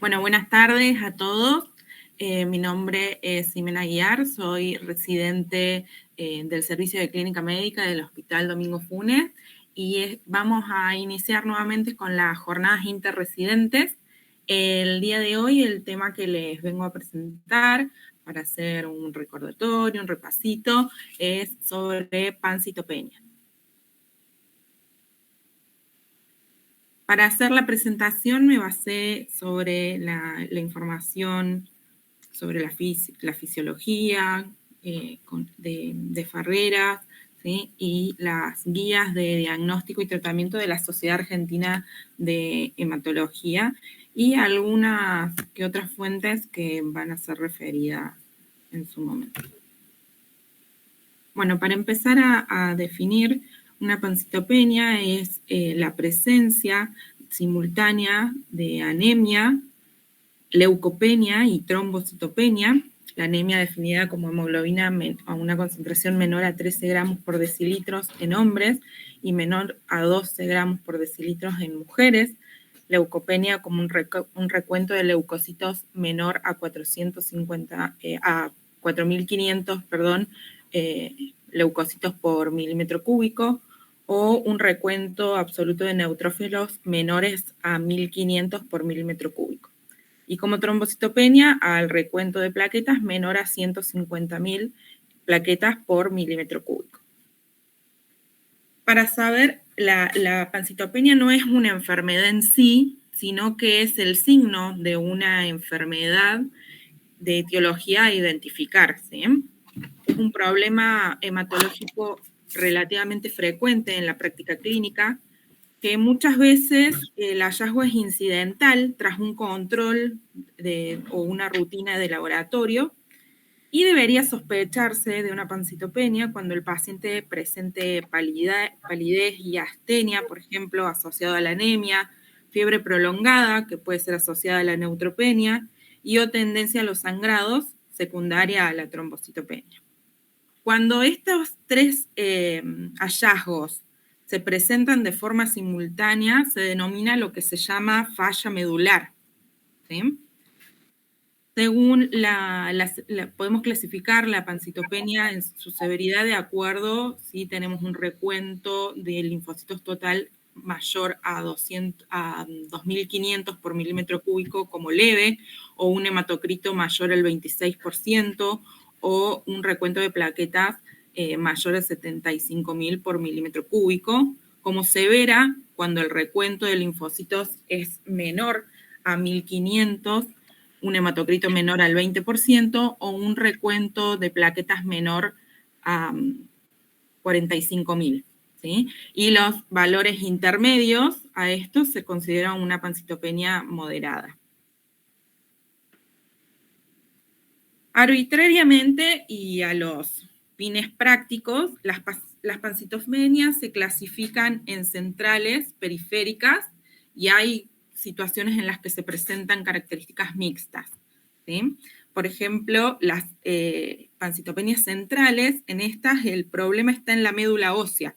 Bueno, buenas tardes a todos. Mi nombre es Ximena Aguiar, soy residente del Servicio de Clínica Médica del Hospital Domingo Funes y vamos a iniciar nuevamente con las jornadas interresidentes. El día de hoy el tema que les vengo a presentar para hacer un recordatorio, un repasito, es sobre pancitopenia. Para hacer la presentación me basé sobre la información sobre la fisiología de Farreras, ¿sí? Y las guías de diagnóstico y tratamiento de la Sociedad Argentina de Hematología y algunas que otras fuentes que van a ser referidas en su momento. Bueno, para empezar a definir, una pancitopenia es la presencia simultánea de anemia, leucopenia y trombocitopenia. La anemia definida como hemoglobina a una concentración menor a 13 gramos por decilitros en hombres y menor a 12 gramos por decilitros en mujeres. Leucopenia como un recuento de leucocitos menor a 4.500, leucocitos por milímetro cúbico, o un recuento absoluto de neutrófilos menores a 1.500 por milímetro cúbico. Y como trombocitopenia, al recuento de plaquetas menor a 150.000 plaquetas por milímetro cúbico. Para saber, la pancitopenia no es una enfermedad en sí, sino que es el signo de una enfermedad de etiología a identificar, ¿sí? Es un problema hematológico relativamente frecuente en la práctica clínica, que muchas veces el hallazgo es incidental tras un control o una rutina de laboratorio y debería sospecharse de una pancitopenia cuando el paciente presente palidez y astenia, por ejemplo, asociado a la anemia, fiebre prolongada, que puede ser asociada a la neutropenia, y o tendencia a los sangrados secundaria a la trombocitopenia. Cuando estos tres hallazgos se presentan de forma simultánea, se denomina lo que se llama falla medular, ¿sí? Según podemos clasificar la pancitopenia en su severidad de acuerdo si tenemos un recuento de linfocitos total mayor a 2.500 por milímetro cúbico como leve, o un hematocrito mayor al 26%, o un recuento de plaquetas mayor a 75.000 por milímetro cúbico, como severa cuando el recuento de linfocitos es menor a 1.500, un hematocrito menor al 20%, o un recuento de plaquetas menor a 45.000. ¿Sí? Y los valores intermedios a esto se consideran una pancitopenia moderada. Arbitrariamente y a los fines prácticos, las pancitopenias se clasifican en centrales, periféricas, y hay situaciones en las que se presentan características mixtas, ¿sí? Por ejemplo, las pancitopenias centrales, en estas el problema está en la médula ósea,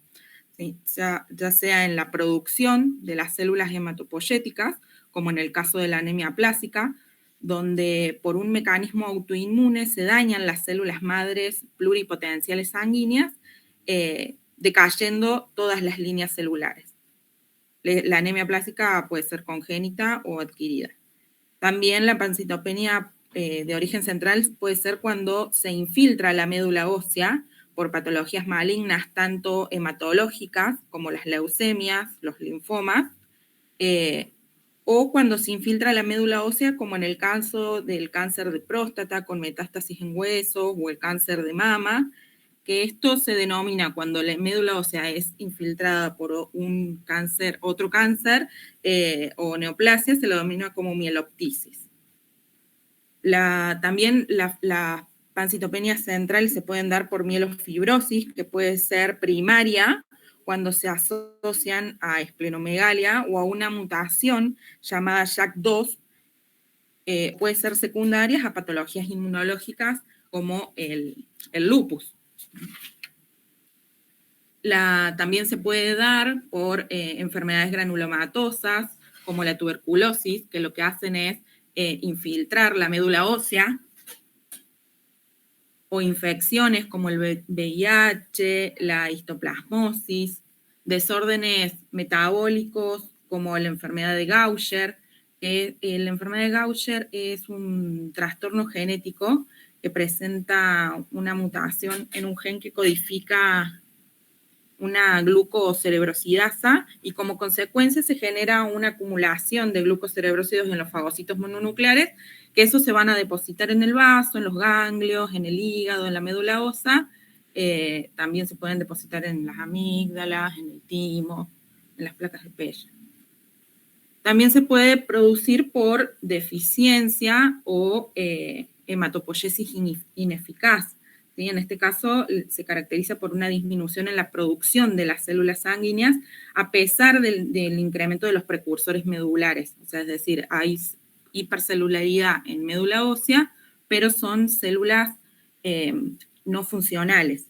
¿sí? ya sea en la producción de las células hematopoyéticas, como en el caso de la anemia aplásica, donde por un mecanismo autoinmune se dañan las células madres pluripotenciales sanguíneas, decayendo todas las líneas celulares. La anemia plástica puede ser congénita o adquirida. También la pancitopenia de origen central puede ser cuando se infiltra la médula ósea por patologías malignas, tanto hematológicas como las leucemias, los linfomas, o cuando se infiltra la médula ósea, como en el caso del cáncer de próstata con metástasis en huesos o el cáncer de mama, que esto se denomina cuando la médula ósea es infiltrada por un cáncer, otro cáncer o neoplasia, se lo denomina como mieloptisis. También la pancitopenia central se pueden dar por mielofibrosis, que puede ser primaria, cuando se asocian a esplenomegalia o a una mutación llamada JAK2, puede ser secundarias a patologías inmunológicas como el lupus. También se puede dar por enfermedades granulomatosas, como la tuberculosis, que lo que hacen es infiltrar la médula ósea, o infecciones como el VIH, la histoplasmosis, desórdenes metabólicos como la enfermedad de Gaucher. La enfermedad de Gaucher es un trastorno genético que presenta una mutación en un gen que codifica una glucocerebrosidasa y como consecuencia se genera una acumulación de glucocerebrosidos en los fagocitos mononucleares, que esos se van a depositar en el vaso, en los ganglios, en el hígado, en la médula ósea. También se pueden depositar en las amígdalas, en el timo, en las placas de Peyer. También se puede producir por deficiencia o hematopoiesis ineficaz. ¿Sí? En este caso se caracteriza por una disminución en la producción de las células sanguíneas a pesar del incremento de los precursores medulares. O sea, es decir, hay hipercelularidad en médula ósea, pero son células no funcionales.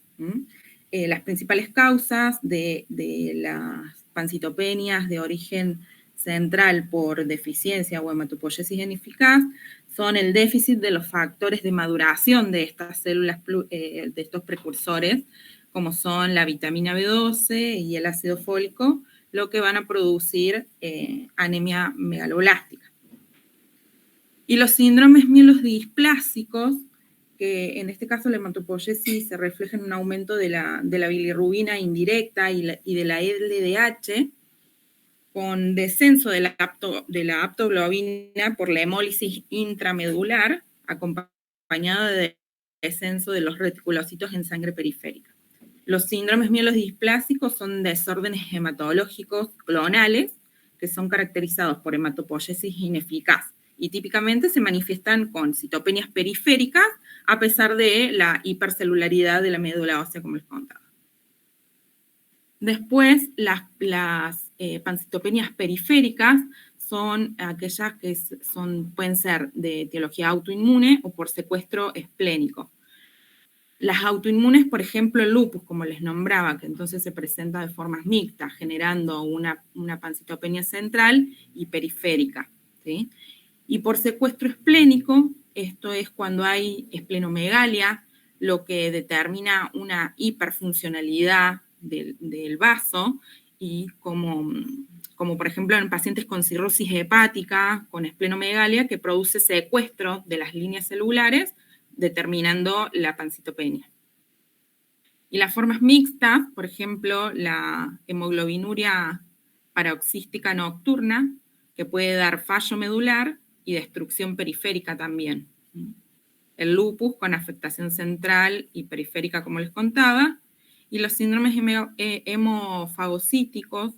Las principales causas de las pancitopenias de origen central por deficiencia o hematopoiesis ineficaz son el déficit de los factores de maduración de estas células, de estos precursores, como son la vitamina B12 y el ácido fólico, lo que van a producir anemia megaloblástica. Y los síndromes mielodisplásicos, que en este caso la hematopoiesis se refleja en un aumento de la bilirrubina indirecta y de la LDH, con descenso de la aptoglobina por la hemólisis intramedular, acompañado de descenso de los reticulocitos en sangre periférica. Los síndromes mielodisplásicos son desórdenes hematológicos clonales que son caracterizados por hematopoiesis ineficaz y típicamente se manifiestan con citopenias periféricas a pesar de la hipercelularidad de la médula ósea, como les contaba. Después, las pancitopenias periféricas son aquellas que pueden ser de etiología autoinmune o por secuestro esplénico. Las autoinmunes, por ejemplo, el lupus, como les nombraba, que entonces se presenta de formas mixtas, generando una pancitopenia central y periférica, ¿sí? Y por secuestro esplénico, esto es cuando hay esplenomegalia, lo que determina una hiperfuncionalidad del vaso, y como por ejemplo en pacientes con cirrosis hepática, con esplenomegalia, que produce secuestro de las líneas celulares, determinando la pancitopenia. Y las formas mixtas, por ejemplo, la hemoglobinuria paroxística nocturna, que puede dar fallo medular y destrucción periférica también. El lupus con afectación central y periférica, como les contaba, y los síndromes hemofagocíticos,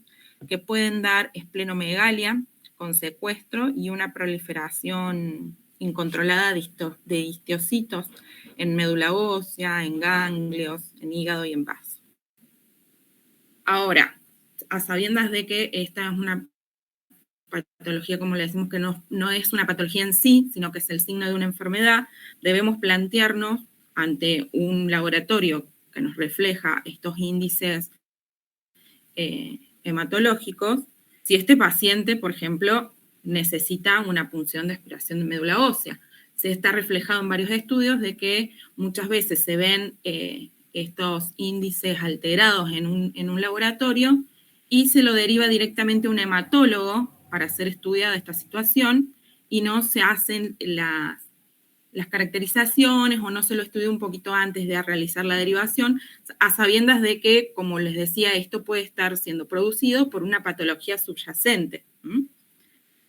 que pueden dar esplenomegalia con secuestro y una proliferación incontrolada de histiocitos en médula ósea, en ganglios, en hígado y en vaso. Ahora, a sabiendas de que esta es una patología, como le decimos, que no es una patología en sí, sino que es el signo de una enfermedad, debemos plantearnos ante un laboratorio que nos refleja estos índices hematológicos, si este paciente, por ejemplo, necesita una punción de aspiración de médula ósea. Se está reflejado en varios estudios de que muchas veces se ven estos índices alterados en un laboratorio y se lo deriva directamente a un hematólogo para ser estudiada esta situación y no se hacen las caracterizaciones o no se lo estudia un poquito antes de realizar la derivación, a sabiendas de que, como les decía, esto puede estar siendo producido por una patología subyacente.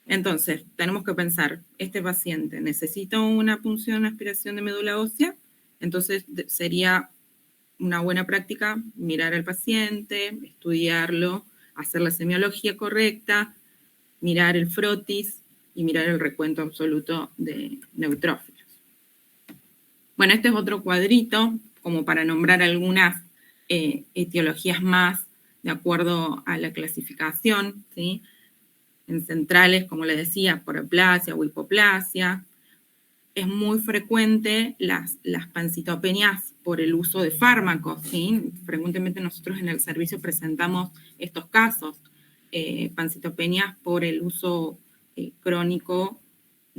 Entonces, tenemos que pensar, este paciente necesita una punción de aspiración de médula ósea, entonces sería una buena práctica mirar al paciente, estudiarlo, hacer la semiología correcta, mirar el frotis y mirar el recuento absoluto de neutrófilos. Bueno, este es otro cuadrito, como para nombrar algunas etiologías más de acuerdo a la clasificación, ¿sí? En centrales, como les decía, poroplasia o hipoplasia. Es muy frecuente las pancitopenias por el uso de fármacos, ¿sí? Frecuentemente nosotros en el servicio presentamos estos casos, pancitopenias por el uso crónico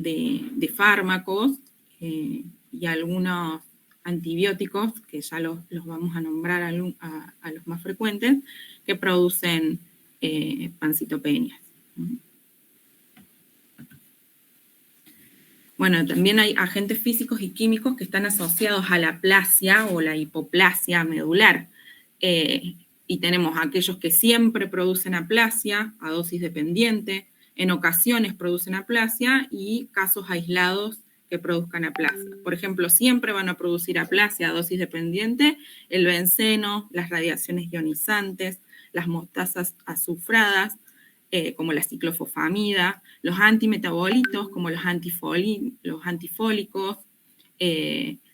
de fármacos y algunos antibióticos, que ya los vamos a nombrar a los más frecuentes, que producen pancitopenias. Bueno, también hay agentes físicos y químicos que están asociados a la aplasia o la hipoplasia medular. Y tenemos aquellos que siempre producen aplasia a dosis dependiente, en ocasiones producen aplasia y casos aislados que produzcan aplasia. Por ejemplo, siempre van a producir aplasia a dosis dependiente el benceno, las radiaciones ionizantes, las mostazas azufradas, como la ciclofosfamida, los antimetabolitos como los antifólicos,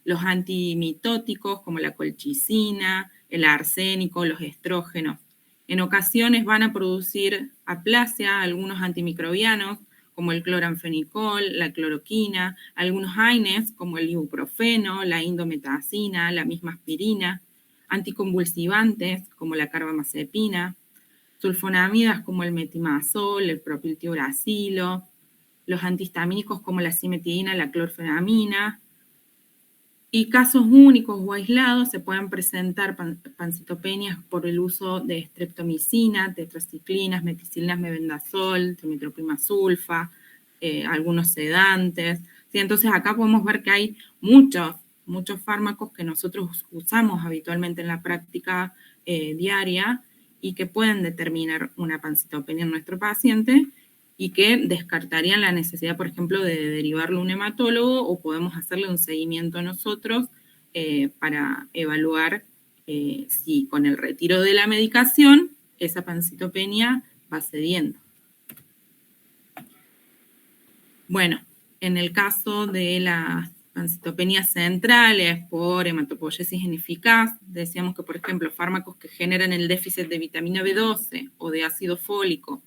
los antimitóticos como la colchicina, el arsénico, los estrógenos. En ocasiones van a producir aplasia algunos antimicrobianos como el cloranfenicol, la cloroquina, algunos AINES como el ibuprofeno, la indometacina, la misma aspirina, anticonvulsivantes como la carbamazepina, sulfonamidas como el metimazol, el propiltiuracilo, los antihistamínicos como la cimetidina, la clorfenamina, y casos únicos o aislados se pueden presentar pancitopenias por el uso de streptomicina, tetraciclinas, meticilinas, mebendazol, trimetoprimazulfa, algunos sedantes. ¿Sí? Entonces acá podemos ver que hay muchos fármacos que nosotros usamos habitualmente en la práctica diaria y que pueden determinar una pancitopenia en nuestro paciente y que descartarían la necesidad, por ejemplo, de derivarlo a un hematólogo o podemos hacerle un seguimiento nosotros para evaluar si con el retiro de la medicación esa pancitopenia va cediendo. Bueno, en el caso de las pancitopenias centrales por hematopoiesis ineficaz, decíamos que, por ejemplo, fármacos que generan el déficit de vitamina B12 o de ácido fólico,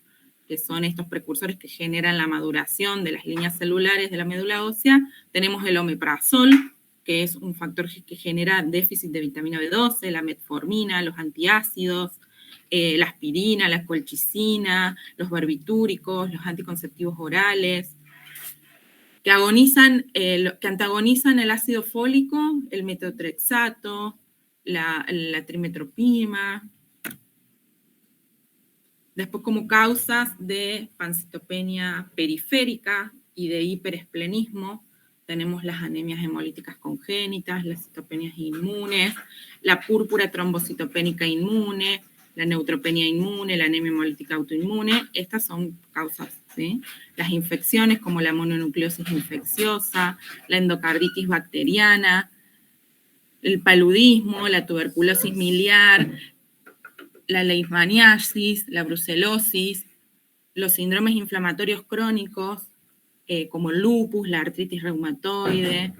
que son estos precursores que generan la maduración de las líneas celulares de la médula ósea, tenemos el omeprazol, que es un factor que genera déficit de vitamina B12, la metformina, los antiácidos, la aspirina, la colchicina, los barbitúricos, los anticonceptivos orales, que antagonizan el ácido fólico, el metotrexato, la trimetoprimida. Después, como causas de pancitopenia periférica y de hiperesplenismo, tenemos las anemias hemolíticas congénitas, las citopenias inmunes, la púrpura trombocitopénica inmune, la neutropenia inmune, la anemia hemolítica autoinmune. Estas son causas, ¿sí? Las infecciones como la mononucleosis infecciosa, la endocarditis bacteriana, el paludismo, la tuberculosis miliar, la leishmaniasis, la brucelosis, los síndromes inflamatorios crónicos, como el lupus, la artritis reumatoide,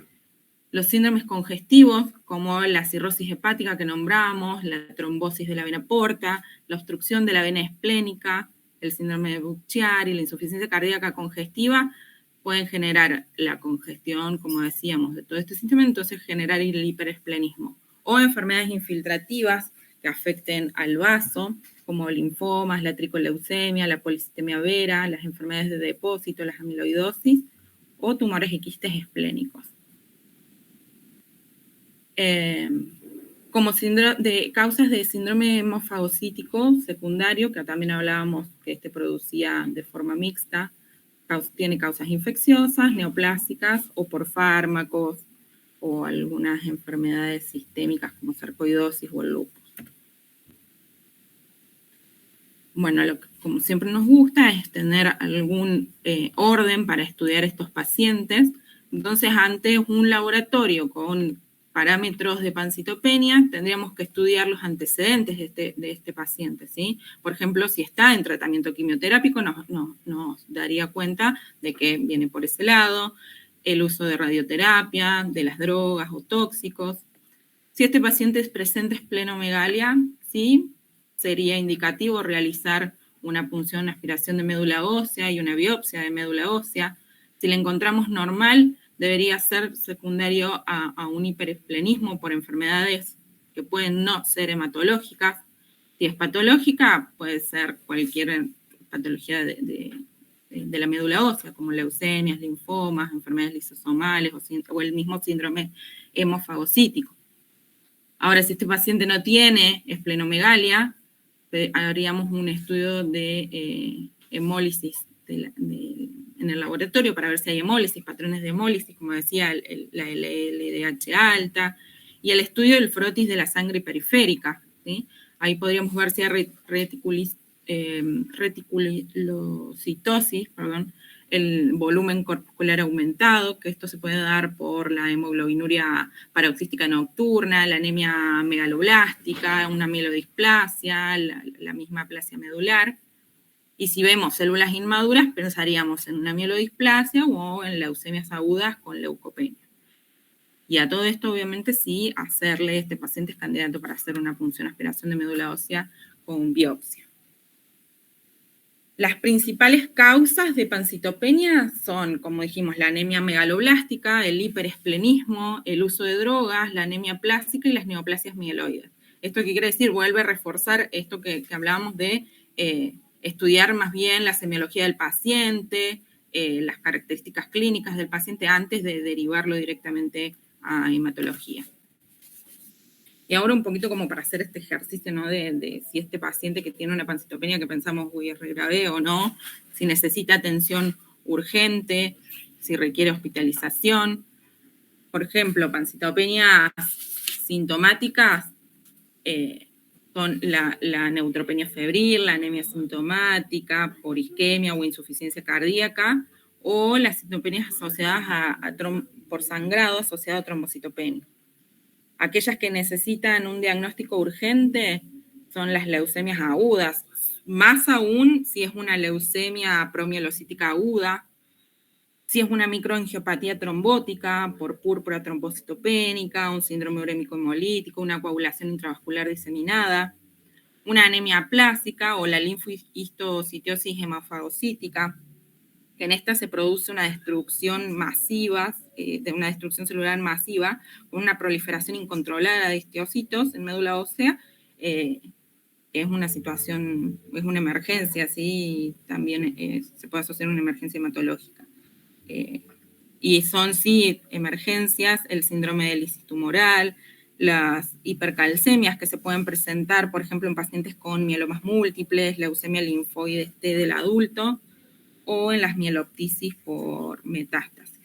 los síndromes congestivos, como la cirrosis hepática que nombramos, la trombosis de la vena porta, la obstrucción de la vena esplénica, el síndrome de Buchiari, la insuficiencia cardíaca congestiva, pueden generar la congestión, como decíamos, de todo este sistema, entonces generar el hiperesplenismo. O enfermedades infiltrativas que afecten al vaso, como linfomas, la tricoleucemia, la policitemia vera, las enfermedades de depósito, las amiloidosis, o tumores y quistes esplénicos. Como causas de síndrome hemofagocítico secundario, que también hablábamos que este producía de forma mixta, tiene causas infecciosas, neoplásicas, o por fármacos, o algunas enfermedades sistémicas como sarcoidosis o el lupus. Bueno, como siempre nos gusta es tener algún orden para estudiar estos pacientes. Entonces, ante un laboratorio con parámetros de pancitopenia, tendríamos que estudiar los antecedentes de este paciente, ¿sí? Por ejemplo, si está en tratamiento quimioterápico, nos daría cuenta de que viene por ese lado, el uso de radioterapia, de las drogas o tóxicos. Si este paciente presenta esplenomegalia, ¿sí?, sería indicativo realizar una punción, aspiración de médula ósea y una biopsia de médula ósea. Si la encontramos normal, debería ser secundario a un hiperesplenismo por enfermedades que pueden no ser hematológicas. Si es patológica, puede ser cualquier patología de de la médula ósea, como leucemias, linfomas, enfermedades lisosomales o el mismo síndrome hemofagocítico. Ahora, si este paciente no tiene esplenomegalia, haríamos un estudio de hemólisis en el laboratorio para ver si hay hemólisis, patrones de hemólisis, como decía, la LDH alta, y el estudio del frotis de la sangre periférica, ¿sí? Ahí podríamos ver si hay reticulocitosis, el volumen corpuscular aumentado, que esto se puede dar por la hemoglobinuria paroxística nocturna, la anemia megaloblástica, una mielodisplasia, la misma aplasia medular. Y si vemos células inmaduras, pensaríamos en una mielodisplasia o en leucemias agudas con leucopenia. Y a todo esto, obviamente, sí, hacerle, este paciente es candidato para hacer una punción aspiración de médula ósea con biopsia. Las principales causas de pancitopenia son, como dijimos, la anemia megaloblástica, el hiperesplenismo, el uso de drogas, la anemia plástica y las neoplasias mieloides. ¿Esto qué quiere decir? Vuelve a reforzar esto que hablábamos de estudiar más bien la semiología del paciente, las características clínicas del paciente antes de derivarlo directamente a hematología. Y ahora un poquito como para hacer este ejercicio, ¿no? De si este paciente que tiene una pancitopenia que pensamos, uy, es re grave o no, si necesita atención urgente, si requiere hospitalización. Por ejemplo, pancitopenias sintomáticas son la neutropenia febril, la anemia sintomática por isquemia o insuficiencia cardíaca, o las citopenias asociadas por sangrado asociado a trombocitopenia. Aquellas que necesitan un diagnóstico urgente son las leucemias agudas, más aún si es una leucemia promielocítica aguda, si es una microangiopatía trombótica por púrpura trombocitopénica, un síndrome urémico hemolítico, una coagulación intravascular diseminada, una anemia plásica o la linfohistocitosis hemofagocítica, que en esta se produce una destrucción masiva, de una destrucción celular masiva, con una proliferación incontrolada de histocitos en médula ósea, es una situación, es una emergencia, ¿sí? También se puede asociar a una emergencia hematológica. Y son, sí, emergencias, el síndrome de lisis tumoral, las hipercalcemias que se pueden presentar, por ejemplo, en pacientes con mielomas múltiples, leucemia linfoide T del adulto, o en las mieloptisis por metástasis.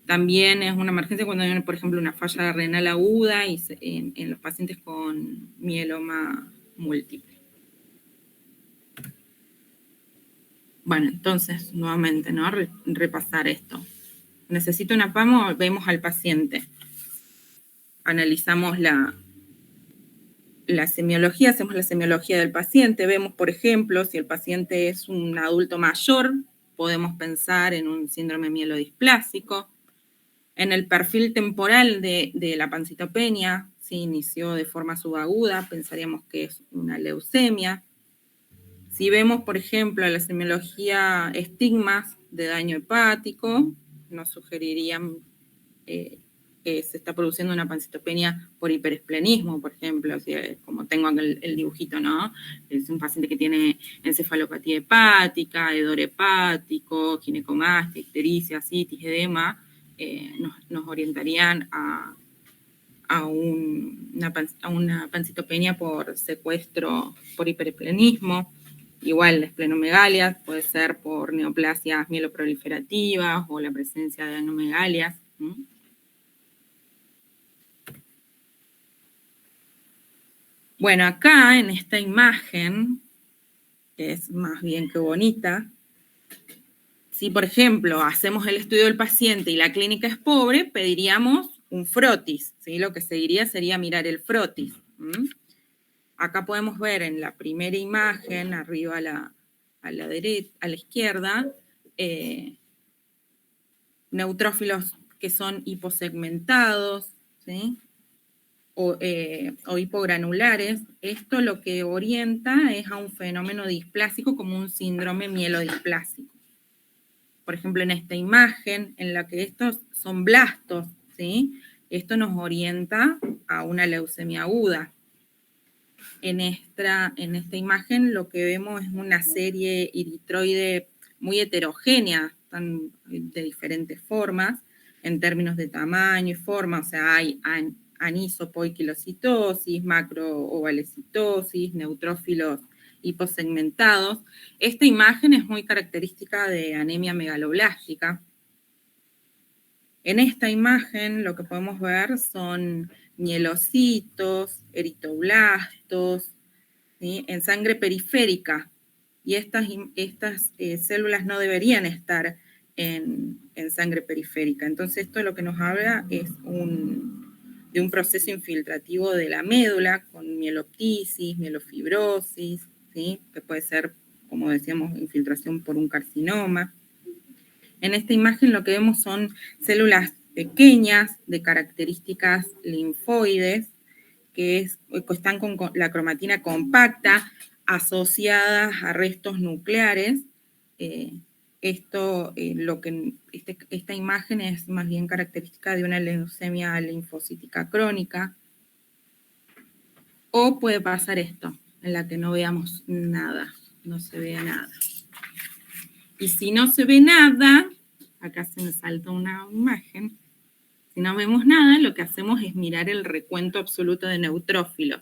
También es una emergencia cuando hay, por ejemplo, una falla renal aguda y en los pacientes con mieloma múltiple. Bueno, entonces, nuevamente, ¿no? Repasar esto. Necesito una PAMO, vemos al paciente. Analizamos la semiología, hacemos la semiología del paciente, vemos, por ejemplo, si el paciente es un adulto mayor, podemos pensar en un síndrome mielodisplásico. En el perfil temporal de la pancitopenia, si inició de forma subaguda, pensaríamos que es una leucemia. Si vemos, por ejemplo, la semiología estigmas de daño hepático, nos sugerirían que se está produciendo una pancitopenia por hiperesplenismo, por ejemplo, como tengo acá el dibujito, ¿no? Es un paciente que tiene encefalopatía hepática, hedor hepático, ginecomastia, ictericia, citis, edema, nos orientarían a una pancitopenia por secuestro, por hiperesplenismo. Igual la esplenomegalia puede ser por neoplasias mieloproliferativas o la presencia de anomegalias. Bueno, acá en esta imagen, que es más bien que bonita, si por ejemplo hacemos el estudio del paciente y la clínica es pobre, pediríamos un frotis, ¿sí? Lo que seguiría sería mirar el frotis. Acá podemos ver en la primera imagen, arriba a la izquierda, neutrófilos que son hiposegmentados, ¿sí? O hipogranulares. Esto lo que orienta es a un fenómeno displásico como un síndrome mielodisplásico. Por ejemplo, en esta imagen, en la que estos son blastos, ¿sí? Esto nos orienta a una leucemia aguda. En esta imagen lo que vemos es una serie eritroide muy heterogéneas, están de diferentes formas, en términos de tamaño y forma, o sea, hay anisopoiquilocitosis, macroovalecitosis, neutrófilos hiposegmentados. Esta imagen es muy característica de anemia megaloblástica. En esta imagen lo que podemos ver son mielocitos, eritroblastos, ¿sí?, en sangre periférica. Y estas células no deberían estar en sangre periférica. Entonces esto lo que nos habla es de un proceso infiltrativo de la médula con mieloptisis, mielofibrosis, ¿sí?, que puede ser, como decíamos, infiltración por un carcinoma. En esta imagen lo que vemos son células pequeñas de características linfoides que están con la cromatina compacta asociadas a restos nucleares. Esta imagen es más bien característica de una leucemia linfocítica crónica. O puede pasar esto, en la que no veamos nada, no se ve nada. Y si no se ve nada, acá se me salta una imagen, si no vemos nada, lo que hacemos es mirar el recuento absoluto de neutrófilos.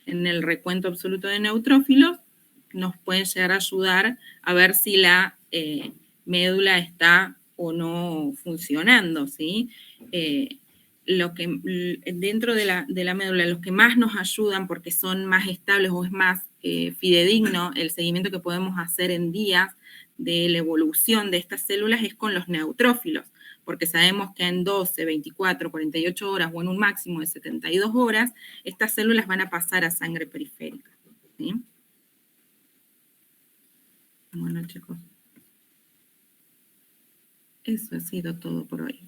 En el recuento absoluto de neutrófilos nos puede llegar a ayudar a ver si la médula está o no funcionando, ¿sí? Dentro de la médula, los que más nos ayudan porque son más estables o es más fidedigno el seguimiento que podemos hacer en días de la evolución de estas células es con los neutrófilos, porque sabemos que en 12, 24, 48 horas o en un máximo de 72 horas, estas células van a pasar a sangre periférica, ¿sí? Bueno, chicos, eso ha sido todo por hoy.